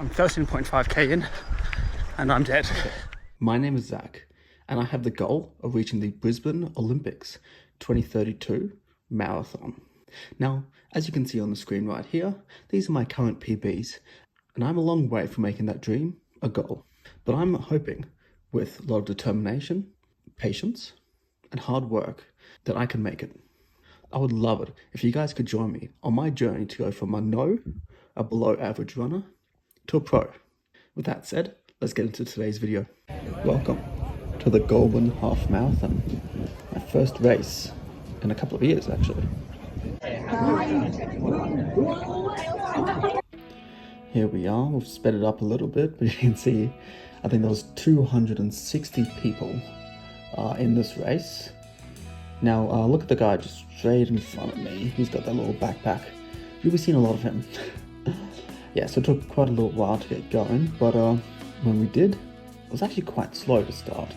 I'm 13.5k in and I'm dead. My name is Zach and I have the goal of reaching the Brisbane Olympics 2032 marathon. Now, as you can see on the screen right here, these are my current PBs and I'm a long way from making that dream a goal. But I'm hoping with a lot of determination, patience and hard work that I can make it. I would love it if you guys could join me on my journey to go from a below average runner, to a pro. With that said, let's get into today's video. Welcome to the Goulburn Half Marathon. My first race in a couple of years, actually. Here we are, we've sped it up a little bit, but you can see, I think there was 260 people in this race. Now, look at the guy just straight in front of me. He's got that little backpack. You'll be seeing a lot of him. Yeah, so it took quite a little while to get going, but when we did, it was actually quite slow to start.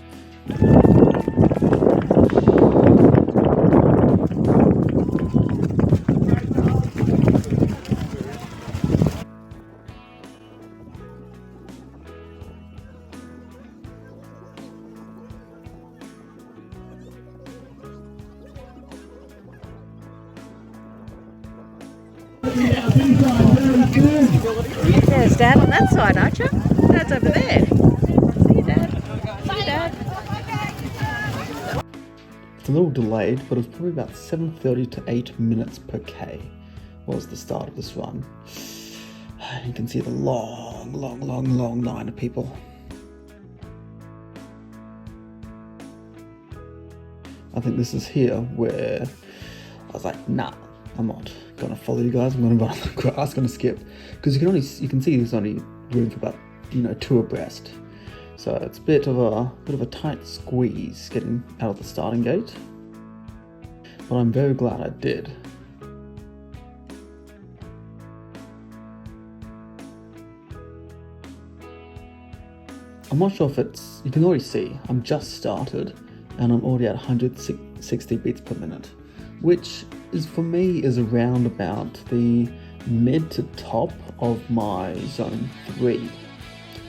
There's Dad on that side, aren't you? Dad's over there. See you, Dad. See you, Dad. It's a little delayed, but it was probably about 7:30 to 8 minutes per K was the start of this run. You can see the long line of people. I think this is here where I was like, nah, I'm not gonna follow you guys. I'm gonna run on the grass, gonna skip, because you can see there's only room for about 2 abreast. So it's a bit of a tight squeeze getting out of the starting gate. But I'm very glad I did. I'm not sure if you can already see, I'm just started and I'm already at 160 beats per minute, which for me is around about the mid to top of my zone 3.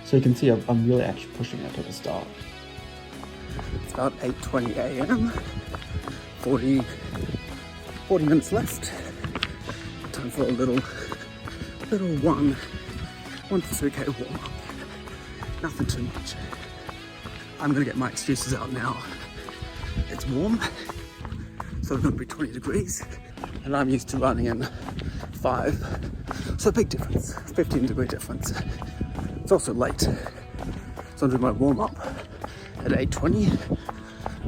So you can see I'm really actually pushing it at the start. It's about 8:20 a.m. 40 minutes left. Time for a little 1 to 3k warm up. Nothing too much. I'm gonna get my excuses out now. It's warm, so it's gonna be 20 degrees, and I'm used to running in 5. So big difference, 15-degree difference. It's also late, so I'm doing my warm up at 8:20.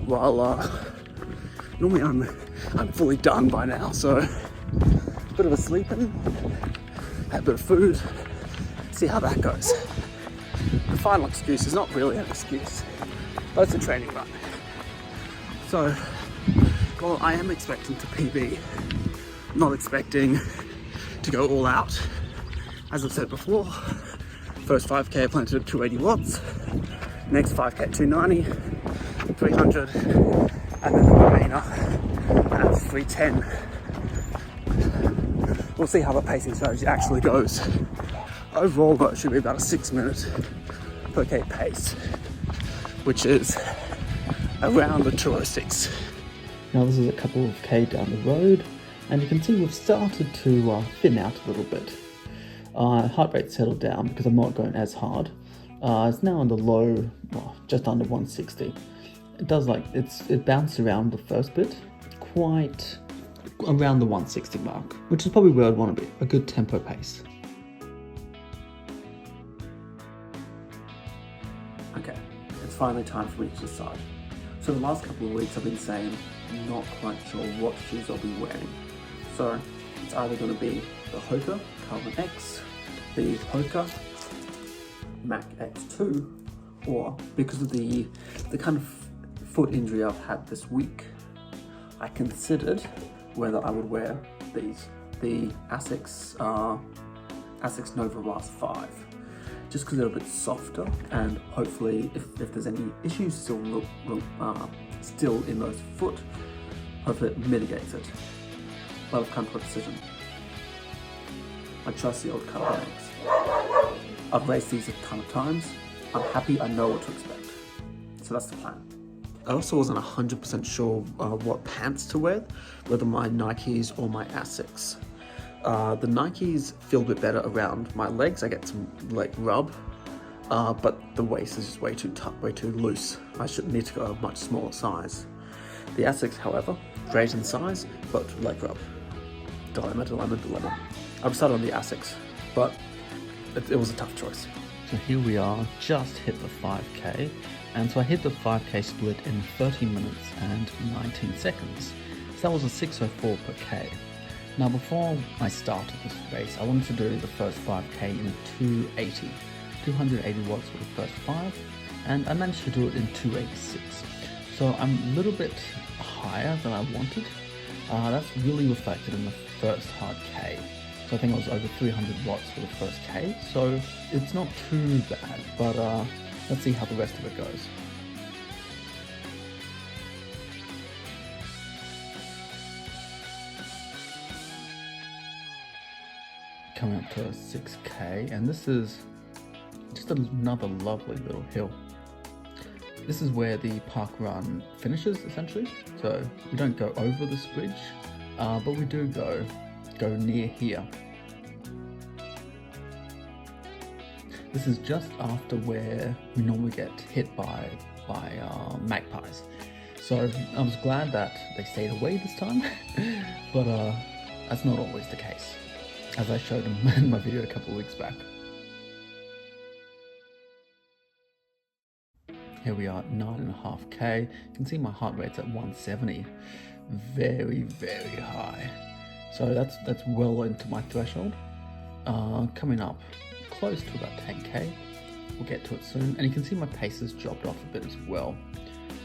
While normally I'm fully done by now, so a bit of a sleep-in, have a bit of food, see how that goes. The final excuse is not really an excuse, but it's a training run. So, well, I am expecting to PB, not expecting to go all out. As I've said before, first 5k I plan to do 280 watts, next 5k 290, 300, and then the remainder at 310. We'll see how the pacing strategy actually goes. Overall though, it should be about a 6 minute per K pace, which is around the 206. Now this is a couple of K down the road, and you can see we've started to thin out a little bit. Heart rate settled down because I'm not going as hard. It's now in the low, just under 160. It bounced around the first bit, quite around the 160 mark, which is probably where I'd want to be, a good tempo pace. Okay, it's finally time for me to decide. So the last couple of weeks I've been saying I'm not quite sure what shoes I'll be wearing. So it's either going to be the Hoka Carbon X, the Hoka Mac X2, or because of the kind of foot injury I've had this week, I considered whether I would wear the Asics Nova Rust 5. Just because they're a bit softer, and hopefully if there's any issues still in those foot, hopefully it mitigates it. But I've come to a decision. I trust the old Carbon X. I've raced these a ton of times. I'm happy I know what to expect. So that's the plan. I also wasn't 100% sure what pants to wear, whether my Nikes or my Asics. The Nikes feel a bit better around my legs. I get some leg rub, but the waist is just way too loose. I should need to go a much smaller size. The Asics, however, great in size, but leg rub. Dilemma. I've decided on the Asics, but it was a tough choice. So here we are, just hit the 5k, and so I hit the 5k split in 30 minutes and 19 seconds. So that was a 6:04 per k. Now before I started this race, I wanted to do the first 5k in 280 watts for the first 5, and I managed to do it in 286. So I'm a little bit higher than I wanted. That's really reflected in the first hard k. So I think I was over 300 watts for the first k, so it's not too bad, but let's see how the rest of it goes. Coming up to 6k, and this is just another lovely little hill. This is where the park run finishes, essentially. So we don't go over this bridge, but we do go near here. This is just after where we normally get hit by magpies. So I was glad that they stayed away this time, but that's not always the case, as I showed them in my video a couple of weeks back. Here we are at 9.5k. You can see my heart rate's at 170. Very, very high. So that's well into my threshold. Coming up close to about 10k. We'll get to it soon. And you can see my pace has dropped off a bit as well.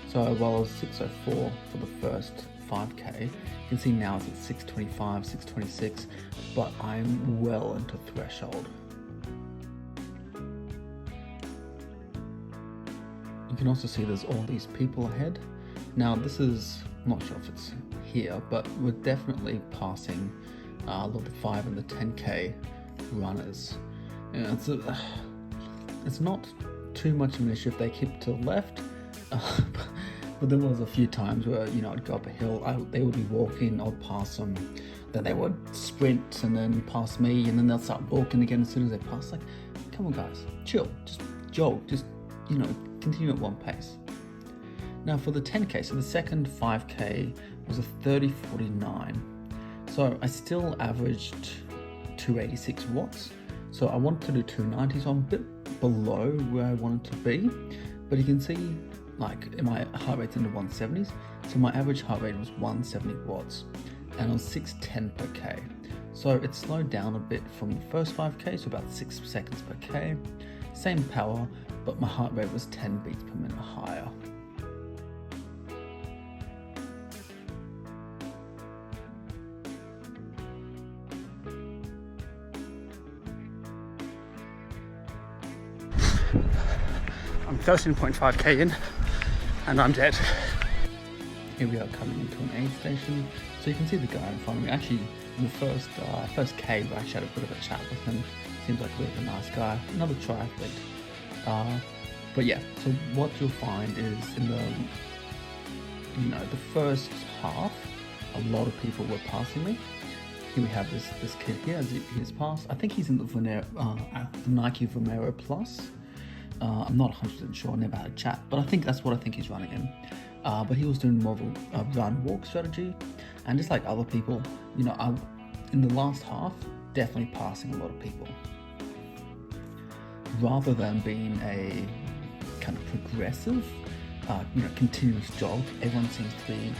So while I was 6:04 for the first 5k, you can see now it's at 6:25, 6:26, but I'm well into threshold. You can also see there's all these people ahead. Now this is, I'm not sure if it's here, but we're definitely passing a lot of the 5 and the 10k runners. Yeah, it's not too much of an issue if they keep to the left, but there was a few times where, you know, I'd go up a hill, they would be walking, I'd pass them, then they would sprint and then pass me, and then they'll start walking again as soon as they pass. Like, come on guys, chill, just jog, just, you know, continue at one pace. Now for the 10k, so the second 5k was a 30:49. So I still averaged 286 watts. So I wanted to do 290, so I'm a bit below where I wanted to be. But you can see, like, my heart rate's in the 170s. So my average heart rate was 170 watts, and it was 610 per k. So it slowed down a bit from the first 5k, so about 6 seconds per k. Same power, but my heart rate was 10 beats per minute higher. I'm 13.5k in, and I'm dead. Here we are coming into an aid station. So you can see the guy in front of me. Actually, in the first K, I actually had a bit of a chat with him. Seems like a bit of a nice guy. Another triathlete. But yeah, so what you'll find is in the first half, a lot of people were passing me. Here we have this kid here as he's passed. I think he's in the Nike Vomero Plus. I'm not 100% sure, I never had a chat, but I think that's what I think he's running in. But he was doing more of a run-walk strategy, and just like other people, you know, in the last half, definitely passing a lot of people. Rather than being a kind of progressive, continuous jog, everyone seems to be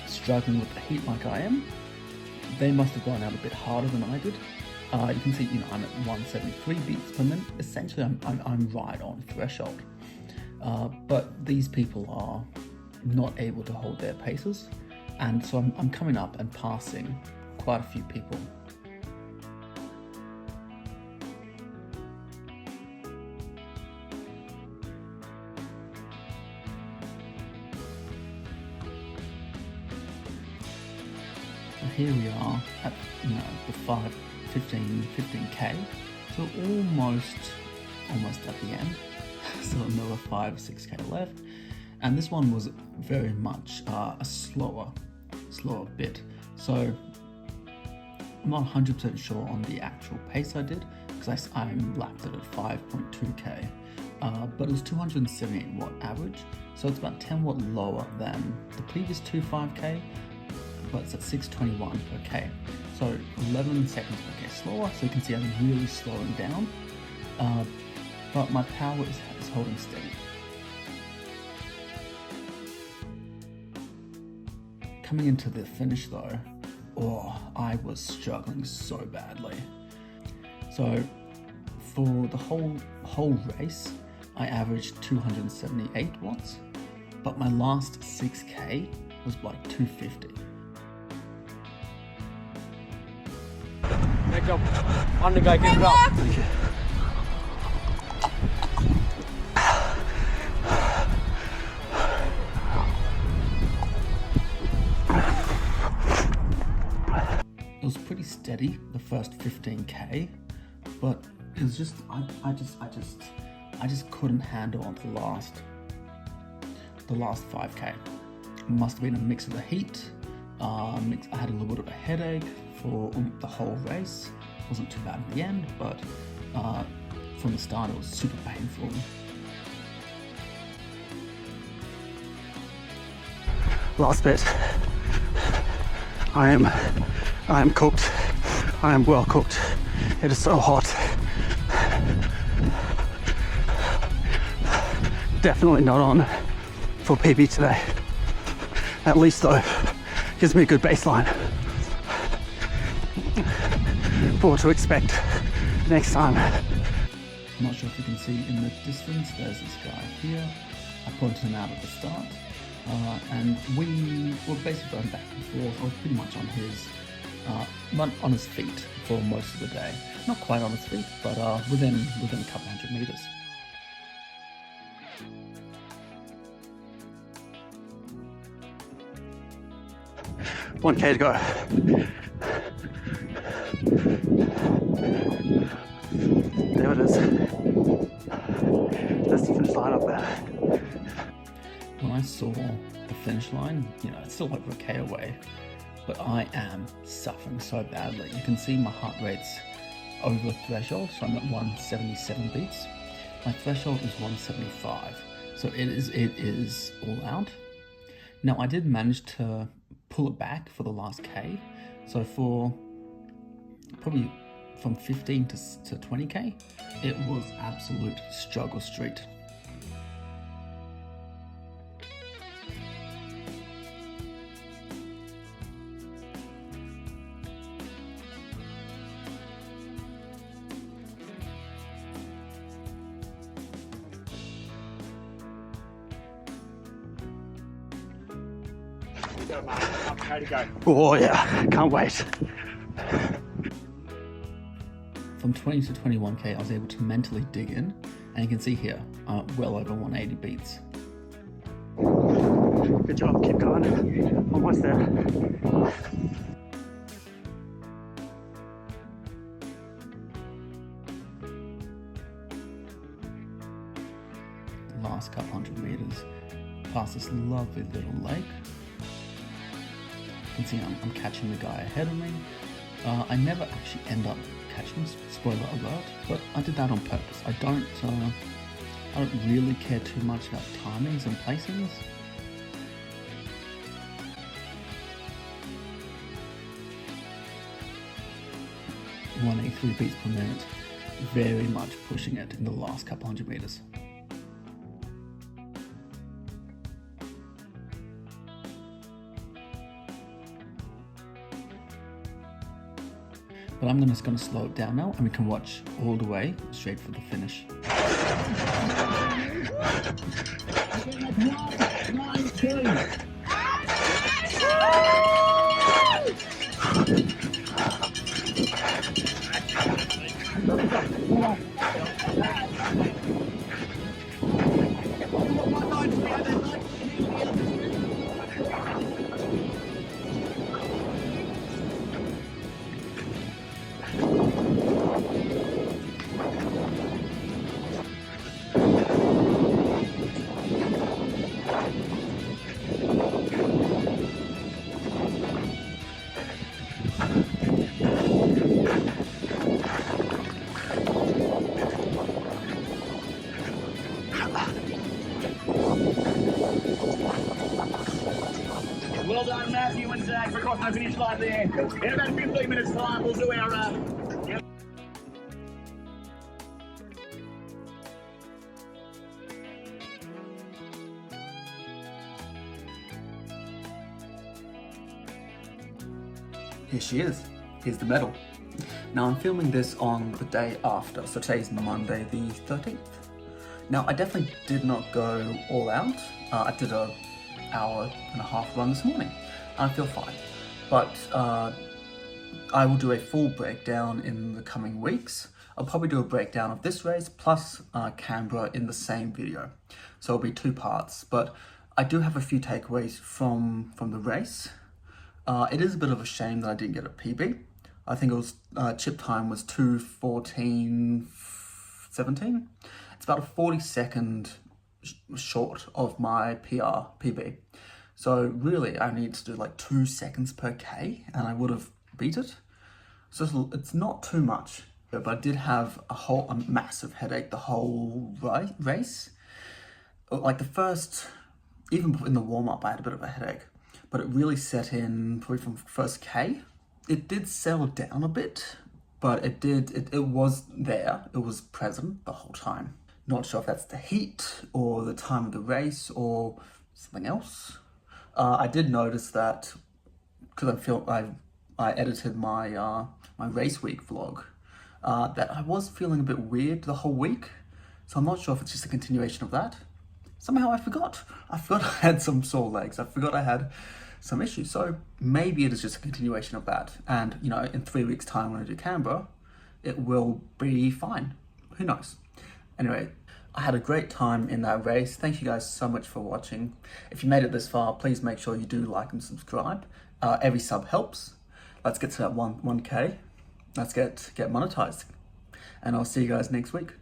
struggling with the heat like I am. They must have gone out a bit harder than I did. You can see, you know, I'm at 173 beats per minute. Essentially, I'm right on threshold. But these people are not able to hold their paces, and so I'm coming up and passing quite a few people. Here we are at, the 15k, so almost almost at the end. So another 5 or 6k left. And this one was very much a slower bit. So I'm not 100% sure on the actual pace I did, because I lapped it at 5.2k. But it was 278 watt average, so it's about 10 watt lower than the previous two 5k, but it's at 621 per k. So 11 seconds per k slower, so you can see I'm really slowing down, but my power is holding steady. Coming into the finish though, I was struggling so badly. So for the whole race, I averaged 278 watts, but my last 6k was like 250. Next up, on the guy, get it up. Thank you. It was pretty steady the first 15k, but it was just I just couldn't handle on the last 5k. It must have been a mix of the heat. I had a little bit of a headache for the whole race. It wasn't too bad in the end, but from the start it was super painful. Last bit. I am cooked. I am well cooked. It is so hot. Definitely not on for PB today. At least though, gives me a good baseline for what to expect next time. I'm not sure if you can see in the distance, there's this guy here. I pointed him out at the start, and we were basically going back and forth. I was pretty much on his feet for most of the day. Not quite on his feet, but within a couple hundred meters. One K to go. There it is. That's the finish line up there. When I saw the finish line, it's still over a K away, but I am suffering so badly. You can see my heart rate's over threshold, so I'm at 177 beats. My threshold is 175, so it is all out. Now I did manage to pull it back for the last K, so for probably from 15 to 20k, it was absolute struggle street. Oh yeah, can't wait. From 20 to 21k, I was able to mentally dig in, and you can see here, well over 180 beats. Good job, keep going. Almost there. The last couple hundred meters, past this lovely little lake. You can see I'm catching the guy ahead of me. I never actually end up catching, spoiler alert, but I did that on purpose. I don't really care too much about timings and placings. – 183 beats per minute, very much pushing it in the last couple hundred meters. But I'm just going to slow it down now, and we can watch all the way straight for the finish. start finish line there. In about 15 minutes time, we'll do our... Here she is. Here's the medal. Now I'm filming this on the day after, so today's Monday the 13th. Now I definitely did not go all out. I did an hour and a half run this morning. I feel fine. But I will do a full breakdown in the coming weeks. I'll probably do a breakdown of this race plus Canberra in the same video. So it'll be 2 parts, but I do have a few takeaways from the race. It is a bit of a shame that I didn't get a PB. I think it was chip time was 2:14.17. It's about a 40-second short of my PB. So really, I need to do like 2 seconds per K, and I would have beat it. So it's not too much, but I did have a massive headache the whole race. Like the first, even in the warm up, I had a bit of a headache, but it really set in probably from first K. It did settle down a bit, but it was there. It was present the whole time. Not sure if that's the heat or the time of the race or something else. I did notice that because I edited my my race week vlog, that I was feeling a bit weird the whole week. So I'm not sure if it's just a continuation of that. Somehow I forgot I had some sore legs. I forgot I had some issues. So maybe it is just a continuation of that. And you know, in 3 weeks time when I do Canberra, it will be fine. Who knows? Anyway, I had a great time in that race. Thank you guys so much for watching. If you made it this far, please make sure you do like and subscribe. Every sub helps. Let's get to that 1K. Let's get monetized. And I'll see you guys next week.